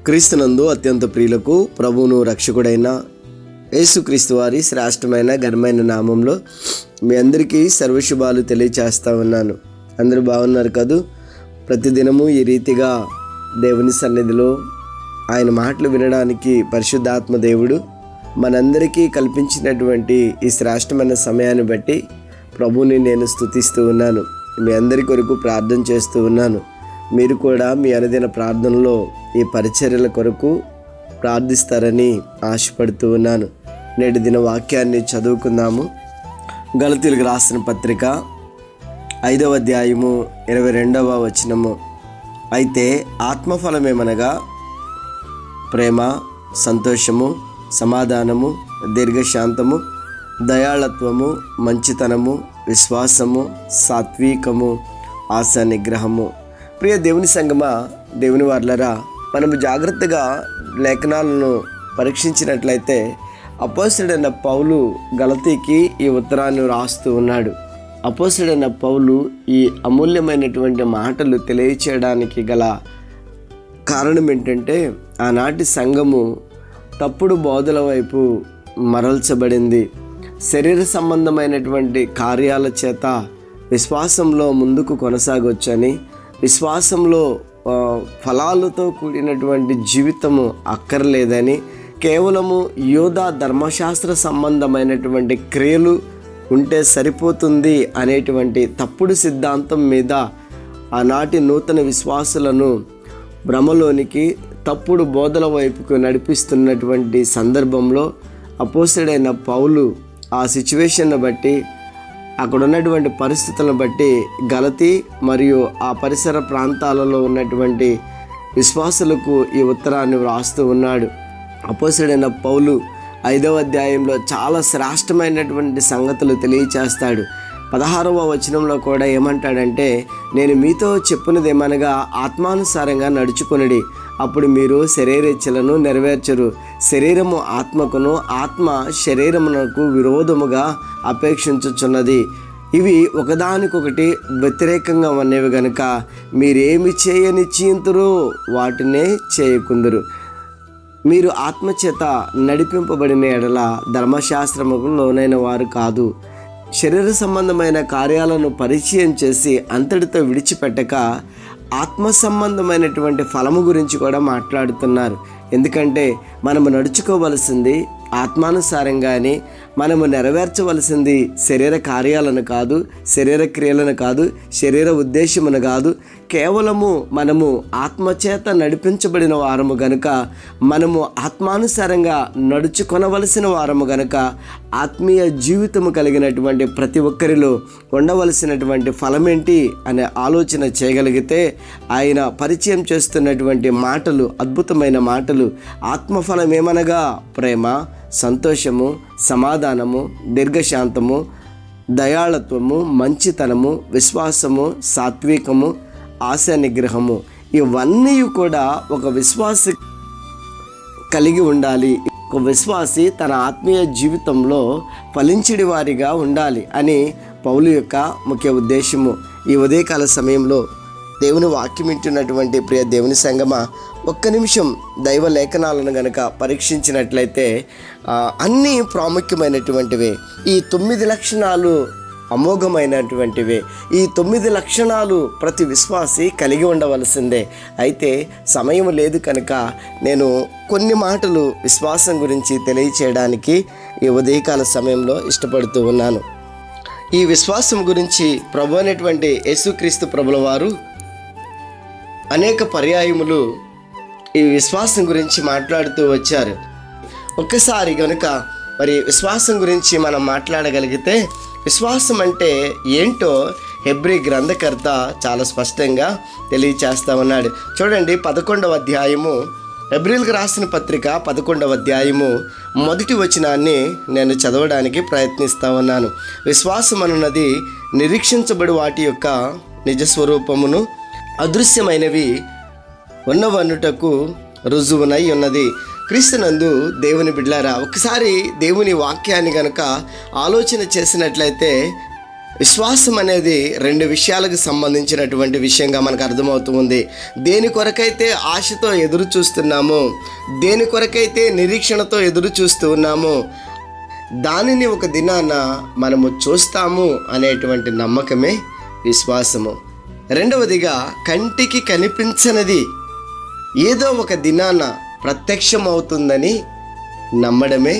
క్రీస్తునందు అత్యంత ప్రియులకు ప్రభువును రక్షకుడైన యేసుక్రీస్తు వారి శ్రేష్టమైన ఘనమైన నామంలో మీ అందరికీ సర్వశుభాలు తెలియచేస్తా ఉన్నాను. అందరూ బాగున్నారు కదూ? ప్రతిదినము ఈ రీతిగా దేవుని సన్నిధిలో ఆయన మాటలు వినడానికి పరిశుద్ధాత్మ దేవుడు మనందరికీ కల్పించినటువంటి ఈ శ్రేష్టమైన సమయాన్ని బట్టి ప్రభువుని నేను స్తుతిస్తూ ఉన్నాను. మీ అందరి కొరకు ప్రార్థన చేస్తూ ఉన్నాను. మీరు కూడా మీ అనుదిన ప్రార్థనలో ఈ పరిచర్యల కొరకు ప్రార్థిస్తారని ఆశపడుతూ ఉన్నాను. నేటి దిన వాక్యాన్ని చదువుకుందాము. గలతీయులకు రాసిన పత్రిక 5వ అధ్యాయము 22వ వచనము. అయితే ఆత్మఫలమేమనగా ప్రేమ, సంతోషము, సమాధానము, దీర్ఘశాంతము, దయాళత్వము, మంచితనము, విశ్వాసము, సాత్వికము, ఆశా నిగ్రహము. ప్రియ దేవుని సంగమా, దేవుని వారలరా, మనము జాగ్రత్తగా లేఖనాలను పరీక్షించినట్లయితే అపోస్తలుడైన పౌలు గలతీకి ఈ ఉత్తరాన్ని రాస్తూ ఉన్నాడు. అపోస్తలుడైన పౌలు ఈ అమూల్యమైనటువంటి మాటలు తెలియచేయడానికి గల కారణం ఏంటంటే, ఆనాటి సంఘము తప్పుడు బోధల వైపు మరల్చబడింది. శరీర సంబంధమైనటువంటి కార్యాల చేత విశ్వాసంలో ముందుకు కొనసాగొచ్చని, విశ్వాసంలో ఫలాలతో కూడినటువంటి జీవితము అక్కర్లేదని, కేవలము యోధా ధర్మశాస్త్ర సంబంధమైనటువంటి క్రియలు ఉంటే సరిపోతుంది అనేటువంటి తప్పుడు సిద్ధాంతం మీద ఆనాటి నూతన విశ్వాసులను భ్రమలోనికి, తప్పుడు బోధల వైపుకు నడిపిస్తున్నటువంటి సందర్భంలో అపోస్తలుడైన పౌలు ఆ సిచ్యువేషన్ను బట్టి, అక్కడ ఉన్నటువంటి పరిస్థితులను బట్టి గలతీ మరియు ఆ పరిసర ప్రాంతాలలో ఉన్నటువంటి విశ్వాసులకు ఈ ఉత్తరాన్ని వ్రాస్తూ ఉన్నాడు. అపోస్తలుడైన పౌలు 5వ అధ్యాయంలో చాలా శ్రేష్టమైనటువంటి సంగతులు తెలియచేస్తాడు. 16వ వచనంలో కూడా ఏమంటాడంటే, నేను మీతో చెప్పినదేమనగా ఆత్మానుసారంగా నడుచుకొనుడి, అప్పుడు మీరు శరీరేచ్ఛలను నెరవేర్చరు. శరీరము ఆత్మకును, ఆత్మ శరీరమునకు విరోధముగా అపేక్షించుచున్నది. ఇవి ఒకదానికొకటి వ్యతిరేకంగా ఉన్నవి గనుక మీరేమి చేయనిశ్చయింతురో వాటినే చేయకుందురు. మీరు ఆత్మచేత నడిపింపబడిన ఎడల ధర్మశాస్త్రముకు లోనైన వారు కాదు. శరీర సంబంధమైన కార్యాలను పరిచయం చేసి అంతటితో విడిచిపెట్టక ఆత్మ సంబంధమైనటువంటి ఫలము గురించి కూడా మాట్లాడుతున్నారు. ఎందుకంటే మనము నడుచుకోవలసింది ఆత్మానుసారంగానే, మనము నెరవేర్చవలసింది శరీర కార్యాలను కాదు, శరీర క్రియలను కాదు, శరీర ఉద్దేశమును కాదు. కేవలము మనము ఆత్మచేత నడిపించబడిన వారము గనుక, మనము ఆత్మానుసారంగా నడుచుకొనవలసిన వారము గనుక, ఆత్మీయ జీవితము కలిగినటువంటి ప్రతి ఒక్కరిలో ఉండవలసినటువంటి ఫలమేంటి అనే ఆలోచన చేయగలిగితే, ఆయన పరిచయం చేస్తున్నటువంటి మాటలు అద్భుతమైన మాటలు. ఆత్మఫలం ఏమనగా ప్రేమ, సంతోషము, సమాధానము, దీర్ఘశాంతము, దయాళత్వము, మంచితనము, విశ్వాసము, సాత్వికము, ఆశా నిగ్రహము. ఇవన్నీ కూడా ఒక విశ్వాసి కలిగి ఉండాలి. ఒక విశ్వాసి తన ఆత్మీయ జీవితంలో ఫలించడి వారిగా ఉండాలి అని పౌలు యొక్క ముఖ్య ఉద్దేశము. ఈ ఉదయకాల సమయంలో దేవుని వాక్యం వింటున్నటువంటి ప్రియ దేవుని సంగమా, ఒక్క నిమిషం దైవ లేఖనాలను గనక పరీక్షించినట్లయితే అన్నీ ప్రాముఖ్యమైనటువంటివే. ఈ 9 లక్షణాలు అమోఘమైనటువంటివే. ఈ 9 లక్షణాలు ప్రతి విశ్వాసి కలిగి ఉండవలసిందే. అయితే సమయం లేదు కనుక నేను కొన్ని మాటలు విశ్వాసం గురించి తెలియచేయడానికి ఈ ఉదయకాల సమయంలో ఇష్టపడుతూ ఉన్నాను. ఈ విశ్వాసం గురించి ప్రభు అయినటువంటి యేసుక్రీస్తు ప్రభుల వారు అనేక పర్యాయములు ఈ విశ్వాసం గురించి మాట్లాడుతూ వచ్చారు. ఒక్కసారి కనుక మరి విశ్వాసం గురించి మనం మాట్లాడగలిగితే, విశ్వాసం అంటే ఏంటో హెబ్రీ గ్రంథకర్త చాలా స్పష్టంగా తెలియచేస్తా ఉన్నాడు. చూడండి, 11వ అధ్యాయము, హెబ్రీలకు రాసిన పత్రిక 11వ అధ్యాయము 1వ వచనాన్ని నేను చదవడానికి ప్రయత్నిస్తా ఉన్నాను. విశ్వాసం అన్నది నిరీక్షించబడి వాటి యొక్క నిజస్వరూపమును, అదృశ్యమైనవి ఉన్నవన్నుటకు రుజువునై ఉన్నది. క్రీస్తునందు దేవుని బిడ్డలారా, ఒకసారి దేవుని వాక్యాన్ని గనుక ఆలోచన చేసినట్లయితే విశ్వాసం అనేది రెండు విషయాలకు సంబంధించినటువంటి విషయంగా మనకు అర్థమవుతుంది. దేని కొరకైతే ఆశతో ఎదురు చూస్తున్నామో, దేని కొరకైతే నిరీక్షణతో ఎదురు చూస్తూ ఉన్నామో దానిని ఒక దినాన మనము చూస్తాము అనేటువంటి నమ్మకమే విశ్వాసము. రెండవదిగా, కంటికి కనిపించనిది ఏదో ఒక దినాన ప్రత్యక్షమవుతుందని నమ్మడమే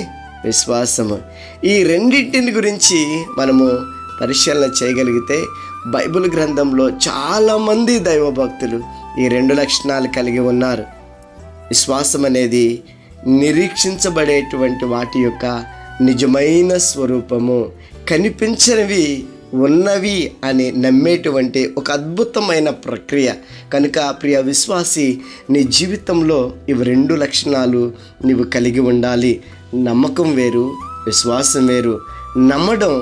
విశ్వాసము. ఈ రెండింటిని గురించి మనము పరిశీలన చేయగలిగితే బైబిల్ గ్రంథంలో చాలామంది దైవభక్తులు ఈ రెండు లక్షణాలు కలిగి ఉన్నారు. విశ్వాసం అనేది నిరీక్షించబడేటువంటి వాటి యొక్క నిజమైన స్వరూపము, కనిపించనివి ఉన్నవి అని నమ్మేటువంటి ఒక అద్భుతమైన ప్రక్రియ. కనుక ప్రియ విశ్వాసి, నీ జీవితంలో ఇవి రెండు లక్షణాలు నీవు కలిగి ఉండాలి. నమ్మకం వేరు, విశ్వాసం వేరు. నమ్మడం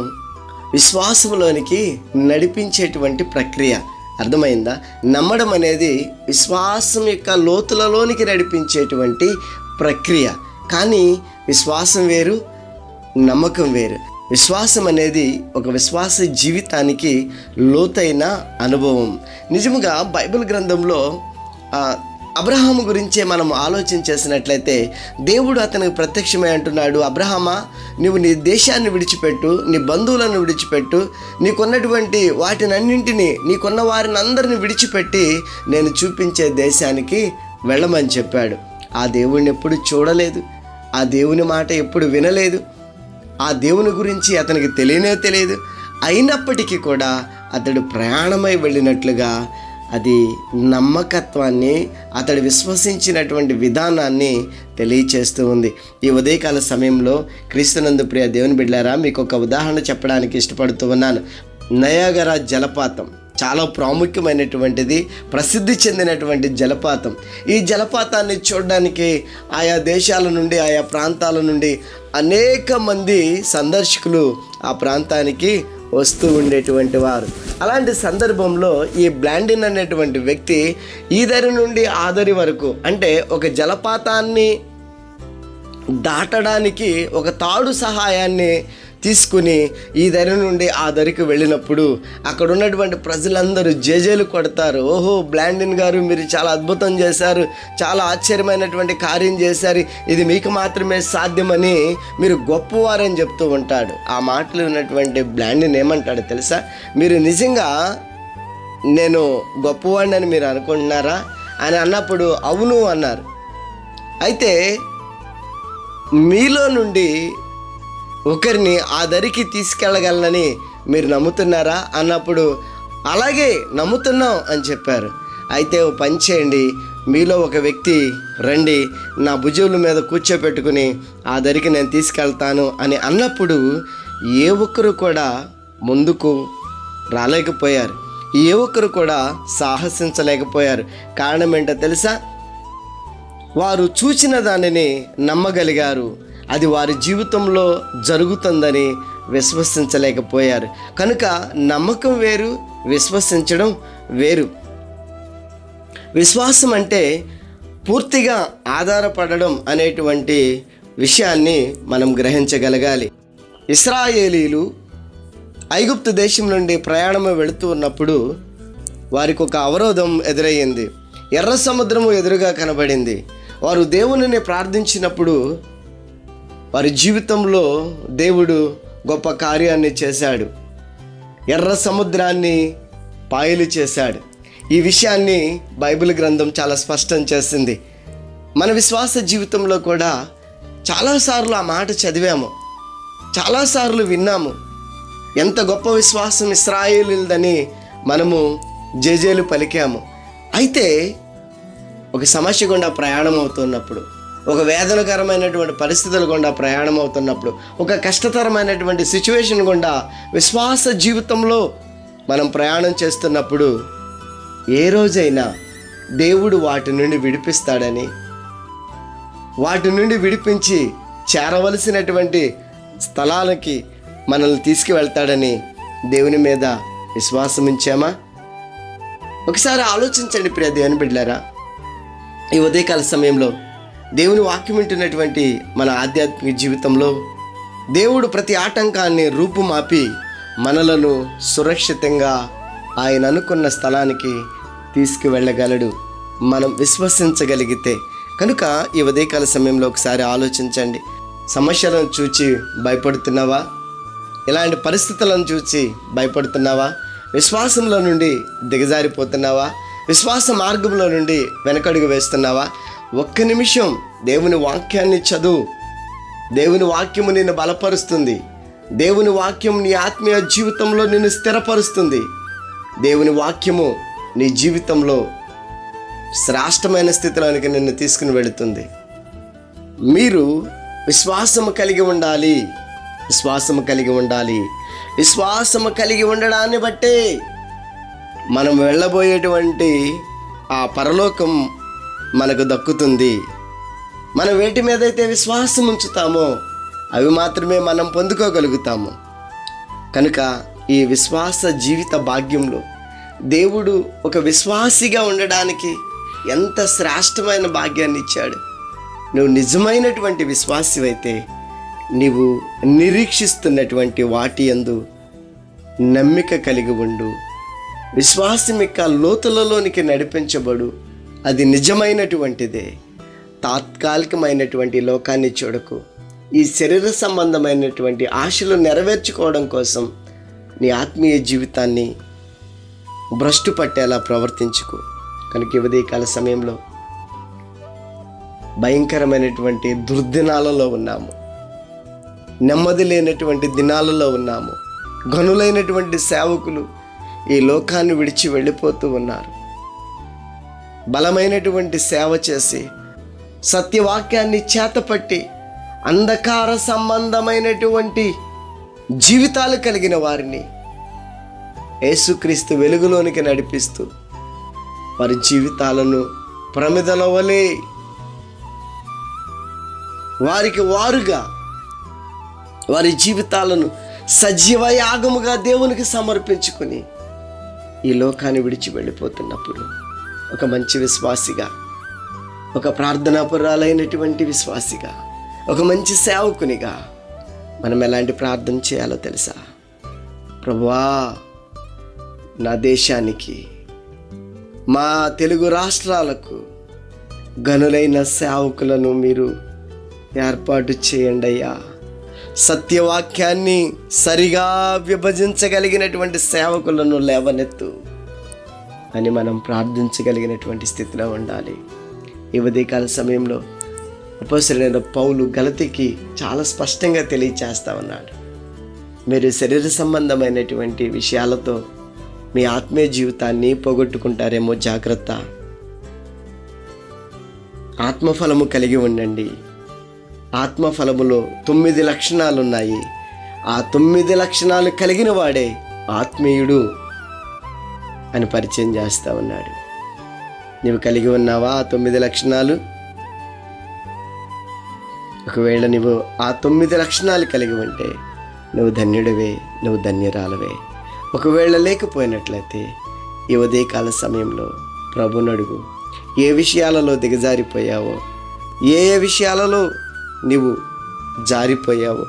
విశ్వాసంలోనికి నడిపించేటువంటి ప్రక్రియ. అర్థమైందా? నమ్మడం అనేది విశ్వాసం యొక్క లోతులలోనికి నడిపించేటువంటి ప్రక్రియ. కానీ విశ్వాసం వేరు, నమ్మకం వేరు. విశ్వాసం అనేది ఒక విశ్వాస జీవితానికి లోతైన అనుభవం. నిజముగా బైబిల్ గ్రంథంలో అబ్రహాము గురించే మనం ఆలోచన చేసినట్లయితే దేవుడు అతనికి ప్రత్యక్షమై అంటున్నాడు, అబ్రహామా, నువ్వు నీ దేశాన్ని విడిచిపెట్టు, నీ బంధువులను విడిచిపెట్టు, నీకున్నటువంటి వాటినన్నింటినీ, నీకున్న వారిని అందరిని విడిచిపెట్టి నేను చూపించే దేశానికి వెళ్ళమని చెప్పాడు. ఆ దేవుడిని ఎప్పుడు చూడలేదు, ఆ దేవుని మాట ఎప్పుడు వినలేదు, ఆ దేవుని గురించి అతనికి తెలియదు. అయినప్పటికీ కూడా అతడు ప్రయాణమై వెళ్ళినట్లుగా అది నమ్మకత్వాన్ని, అతడు విశ్వసించినటువంటి విధానాన్ని తెలియచేస్తూ ఉంది. ఈ ఉదయకాల సమయంలో క్రీస్తునందు ప్రియ దేవుని బిడ్డలారా, మీకు ఒక ఉదాహరణ చెప్పడానికి ఇష్టపడుతూ ఉన్నాను. నయాగరా జలపాతం చాలా ప్రాముఖ్యమైనటువంటిది, ప్రసిద్ధి చెందినటువంటి జలపాతం. ఈ జలపాతాన్ని చూడడానికి ఆయా దేశాల నుండి, ఆయా ప్రాంతాల నుండి అనేక మంది సందర్శకులు ఆ ప్రాంతానికి వస్తూ ఉండేటువంటి వారు. అలాంటి సందర్భంలో ఈ బ్లాండిన్ అనేటువంటి వ్యక్తి ఈ దరి నుండి ఆ దరి వరకు, అంటే ఒక జలపాతాన్ని దాటడానికి ఒక తాడు సహాయాన్ని తీసుకుని ఈ దరి నుండి ఆ దరికి వెళ్ళినప్పుడు అక్కడ ఉన్నటువంటి ప్రజలందరూ జేజేలు కొడతారు. ఓహో, బ్లాండిన్ గారు, మీరు చాలా అద్భుతం చేశారు, చాలా ఆశ్చర్యమైనటువంటి కార్యం చేశారు, ఇది మీకు మాత్రమే సాధ్యమని, మీరు గొప్పవారని చెప్తూ ఉంటాడు. ఆ మాటలు ఉన్నటువంటి బ్లాండిన్ ఏమంటాడు తెలుసా? మీరు నిజంగా నేను గొప్పవాడిని అని మీరు అనుకుంటున్నారా అని అన్నప్పుడు అవును అన్నారు. అయితే మీలో నుండి ఒకరిని ఆ దరికి తీసుకెళ్ళగలనని మీరు నమ్ముతున్నారా అన్నప్పుడు అలాగే నమ్ముతున్నాం అని చెప్పారు. అయితే ఓ పని చేయండి, మీలో ఒక వ్యక్తి రండి, నా భుజముల మీద కూర్చోపెట్టుకుని ఆ దరికి నేను తీసుకెళ్తాను అని అన్నప్పుడు ఏ ఒక్కరు కూడా ముందుకు రాలేకపోయారు, ఏ ఒక్కరు కూడా సాహసించలేకపోయారు. కారణం ఏంటో తెలుసా? వారు చూచిన దానిని నమ్మగలిగారు, అది వారి జీవితంలో జరుగుతుందని విశ్వసించలేకపోయారు. కనుక నమ్మకం వేరు, విశ్వసించడం వేరు. విశ్వాసం అంటే పూర్తిగా ఆధారపడడం అనేటువంటి విషయాన్ని మనం గ్రహించగలగాలి. ఇశ్రాయేలీలు ఐగుప్తు దేశం నుండి ప్రయాణం వెళుతూ ఉన్నప్పుడు వారికి ఒక అవరోధం ఎదురయ్యింది. ఎర్ర సముద్రము ఎదురుగా కనబడింది. వారు దేవునిని ప్రార్థించినప్పుడు వారి జీవితంలో దేవుడు గొప్ప కార్యాన్ని చేశాడు. ఎర్ర సముద్రాన్ని పాయలు చేశాడు. ఈ విషయాన్ని బైబిల్ గ్రంథం చాలా స్పష్టం చేసింది. మన విశ్వాస జీవితంలో కూడా చాలాసార్లు ఆ మాట చదివాము, చాలాసార్లు విన్నాము. ఎంత గొప్ప విశ్వాసం ఇశ్రాయేలీయులదని మనము జేజేలు పలికాము. అయితే ఒక సమస్య గుండా ప్రయాణం అవుతున్నప్పుడు, ఒక వేదనకరమైనటువంటి పరిస్థితుల గుండా ప్రయాణం అవుతున్నప్పుడు, ఒక కష్టతరమైనటువంటి సిచ్యువేషన్ గుండా విశ్వాస జీవితంలో మనం ప్రయాణం చేస్తున్నప్పుడు ఏ రోజైనా దేవుడు వాటి నుండి విడిపిస్తాడని, వాటి నుండి విడిపించి చేరవలసినటువంటి స్థలాలకి మనల్ని తీసుకువెళ్తాడని దేవుని మీద విశ్వాసం ఉంచామా? ఒకసారి ఆలోచించండి ప్రియ దేవుని బిడ్డలారా. ఈ ఉదయకాల సమయంలో దేవుని వాక్యం వింటున్నటువంటి మన ఆధ్యాత్మిక జీవితంలో దేవుడు ప్రతి ఆటంకాన్ని రూపుమాపి మనలను సురక్షితంగా ఆయన అనుకున్న స్థలానికి తీసుకువెళ్ళగలడు, మనం విశ్వసించగలిగితే. కనుక ఈ ఉదయకాల సమయంలో ఒకసారి ఆలోచించండి. సమస్యలను చూచి భయపడుతున్నావా? ఇలాంటి పరిస్థితులను చూసి భయపడుతున్నావా? విశ్వాసంలో నుండి దిగజారిపోతున్నావా? విశ్వాస మార్గంలో నుండి వెనకడుగు వేస్తున్నావా? ఒక్క నిమిషం దేవుని వాక్యాన్ని చదువు. దేవుని వాక్యము నిన్ను బలపరుస్తుంది. దేవుని వాక్యం నీ ఆత్మీయ జీవితంలో నిన్ను స్థిరపరుస్తుంది. దేవుని వాక్యము నీ జీవితంలో శ్రేష్టమైన స్థితిలోనికి నిన్ను తీసుకుని వెళుతుంది. మీరు విశ్వాసము కలిగి ఉండాలి. విశ్వాసము కలిగి ఉండాలి. విశ్వాసము కలిగి ఉండడాన్ని బట్టే మనం వెళ్ళబోయేటువంటి ఆ పరలోకం మనకు దక్కుతుంది. మనం వేటి మీదైతే విశ్వాసం ఉంచుతామో అవి మాత్రమే మనం పొందుకోగలుగుతాము. కనుక ఈ విశ్వాస జీవిత భాగ్యంలో దేవుడు ఒక విశ్వాసిగా ఉండడానికి ఎంత శ్రేష్టమైన భాగ్యాన్ని ఇచ్చాడు. నువ్వు నిజమైనటువంటి విశ్వాసివైతే నీవు నిరీక్షిస్తున్నటువంటి వాటి యందు నమ్మిక కలిగి ఉండు. విశ్వాసం యొక్క లోతులలోనికి నడిపించబడు. అది నిజమైనటువంటిదే. తాత్కాలికమైనటువంటి లోకాన్ని చూడకు. ఈ శరీర సంబంధమైనటువంటి ఆశలు నెరవేర్చుకోవడం కోసం నీ ఆత్మీయ జీవితాన్ని భ్రష్టు పట్టేలా ప్రవర్తించుకో. కనుక ఉదయకాల సమయంలో భయంకరమైనటువంటి దుర్దినాలలో ఉన్నాము. నెమ్మది లేనటువంటి దినాలలో ఉన్నాము. గనులైనటువంటి సేవకులు ఈ లోకాన్ని విడిచి వెళ్ళిపోతూ ఉన్నారు. బలమైనటువంటి సేవ చేసి సత్యవాక్యాన్ని చేతపట్టి అంధకార సంబంధమైనటువంటి జీవితాలు కలిగిన వారిని యేసుక్రీస్తు వెలుగులోనికి నడిపిస్తూ వారి జీవితాలను ప్రమిదల వలె వారికి వారుగా వారి జీవితాలను సజీవ యాగముగా దేవునికి సమర్పించుకుని ఈ లోకాన్ని విడిచి వెళ్ళిపోతున్నప్పుడు ఒక మంచి విశ్వాసిగా, ఒక ప్రార్థనాపరురాలైనటువంటి విశ్వాసిగా, ఒక మంచి సేవకునిగా మనం ఎలాంటి ప్రార్థన చేయాలో తెలుసా? ప్రభువా, నా దేశానికి, మా తెలుగు రాష్ట్రాలకు గనులైన సేవకులను మీరు ఏర్పాటు చేయండి అయ్యా. సత్యవాక్యాన్ని సరిగా విభజించగలిగినటువంటి సేవకులను లేవనెత్తు అని మనం ప్రార్థించగలిగినటువంటి స్థితిలో ఉండాలి. ఈ ఉదయకాల సమయంలో అపోస్తలుడైన పౌలు గలతీకి చాలా స్పష్టంగా తెలియచేస్తా ఉన్నాడు. మీరు శరీర సంబంధమైనటువంటి విషయాలతో మీ ఆత్మీయ జీవితాన్ని పోగొట్టుకుంటారేమో, జాగ్రత్త. ఆత్మఫలము కలిగి ఉండండి. ఆత్మఫలములో 9 లక్షణాలు ఉన్నాయి. ఆ 9 లక్షణాలు కలిగిన వాడే ఆత్మీయుడు అని పరిచయం చేస్తూ ఉన్నాడు. నీవు కలిగి ఉన్నావా ఆ 9 లక్షణాలు? ఒకవేళ నువ్వు ఆ 9 లక్షణాలు కలిగి ఉంటే నువ్వు ధన్యుడివే, నువ్వు ధన్యురాలవే. ఒకవేళ లేకపోయినట్లయితే ఈ ఉదయకాల సమయంలో ప్రభువుని అడుగు. ఏ విషయాలలో దిగజారిపోయావో, ఏ విషయాలలో నీవు జారిపోయావో,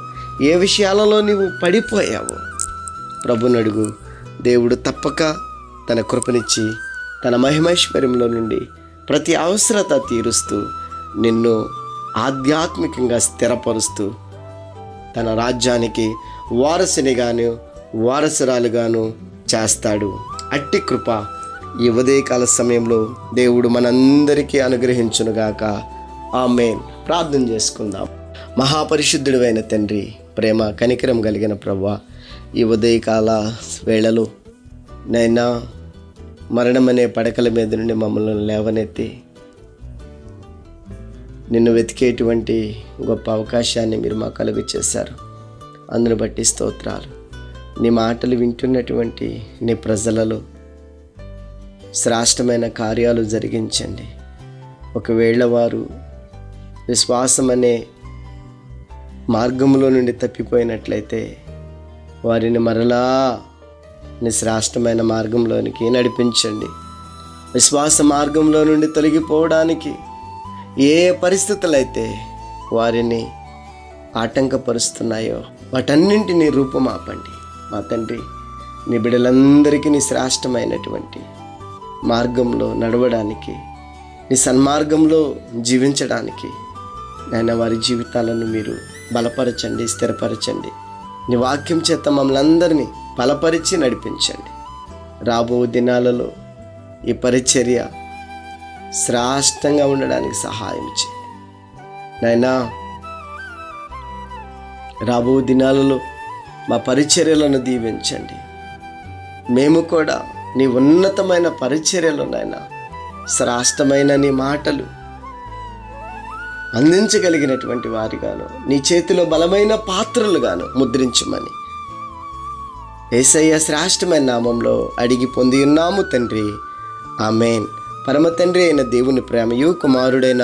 ఏ విషయాలలో నీవు పడిపోయావో ప్రభువుని అడుగు. దేవుడు తప్పక తన కృపనిచ్చి తన మహిమైశ్వర్యంలో నుండి ప్రతి అవసరత తీరుస్తూ నిన్ను ఆధ్యాత్మికంగా స్థిరపరుస్తూ తన రాజ్యానికి వారసునిగాను వారసురాలుగాను చేస్తాడు. అట్టి కృప ఈ ఉదయకాల సమయంలో దేవుడు మనందరికీ అనుగ్రహించునుగాక. ఆమేన్. ప్రార్థన చేసుకుందాం. మహాపరిశుద్ధుడైన తండ్రి, ప్రేమ కనికరం కలిగిన ప్రభువా, ఈ ఉదయకాల వేళలో నైనా మరణమనే పడకల మీద నుండి మమ్మల్ని లేవనెత్తి నిన్ను వెతికేటువంటి గొప్ప అవకాశాన్ని మీరు మాకు కలుగు చేశారు. అందును బట్టి స్తోత్రాలు. నీ మాటలు వింటున్నటువంటి నీ ప్రజలలో శ్రేష్టమైన కార్యాలు జరిగించండి. ఒకవేళ వారు విశ్వాసం అనే మార్గంలో నుండి తప్పిపోయినట్లయితే వారిని మరలా నీ శ్రేష్టమైన మార్గంలోనికి నడిపించండి. విశ్వాస మార్గంలో నుండి తొలగిపోవడానికి ఏ పరిస్థితులైతే వారిని ఆటంకపరుస్తున్నాయో వాటన్నింటినీ రూపుమాపండి. మా తండ్రి, నీ బిడ్డలందరికీ నీ శ్రేష్టమైనటువంటి మార్గంలో నడవడానికి, నీ సన్మార్గంలో జీవించడానికి నాయన వారి జీవితాలను మీరు బలపరచండి, స్థిరపరచండి. నీ వాక్యం చేత మమ్మల్ని అందరినీ బలపరిచి నడిపించండి. రాబో దినాలలో ఈ పరిచర్య శ్రేష్టంగా ఉండడానికి సహాయం చేయండి నాయనా. రాబో దినాలలో మా పరిచర్యలను దీవించండి. మేము కూడా నీ ఉన్నతమైన పరిచర్యలో నాయనా శ్రేష్టమైన నీ మాటలు అందించగలిగినటువంటి వారిగాను, నీ చేతిలో బలమైన పాత్రలుగాను ముద్రించమని యేసయ్య శ్రేష్టమైన నామంలో అడిగి పొంది ఉన్నాము తండ్రి, ఆమేన్. పరమ తండ్రి అయిన దేవుని ప్రేమయు, కుమారుడైన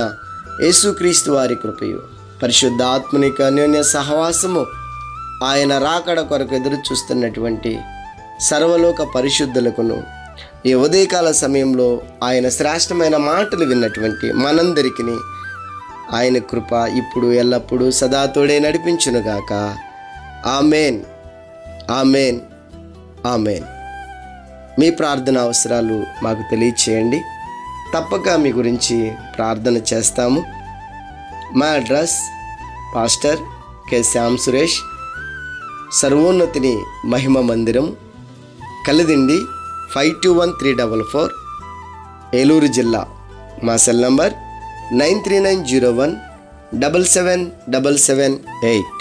యేసుక్రీస్తు వారి కృపయు, పరిశుద్ధాత్మని అన్యోన్య సహవాసము, ఆయన రాకడ కొరకు ఎదురు చూస్తున్నటువంటి సర్వలోక పరిశుద్ధులకును, ఈ ఉదయకాల సమయంలో ఆయన శ్రేష్టమైన మాటలు విన్నటువంటి మనందరికీ ఆయన కృప ఇప్పుడు ఎల్లప్పుడూ సదా తోడే నడిపించునుగాక. ఆమేన్, ఆమేన్, ఆమేన్. మీ ప్రార్థన అవసరాలు మాకు తెలియచేయండి. తప్పక మీ గురించి ప్రార్థన చేస్తాము. మా address pastor K Shyam Suresh, సర్వోన్నతిని మహిమ మందిరం, కలిదిండి 521344, ఏలూరు జిల్లా. మా సెల్ నంబర్ 9390177778.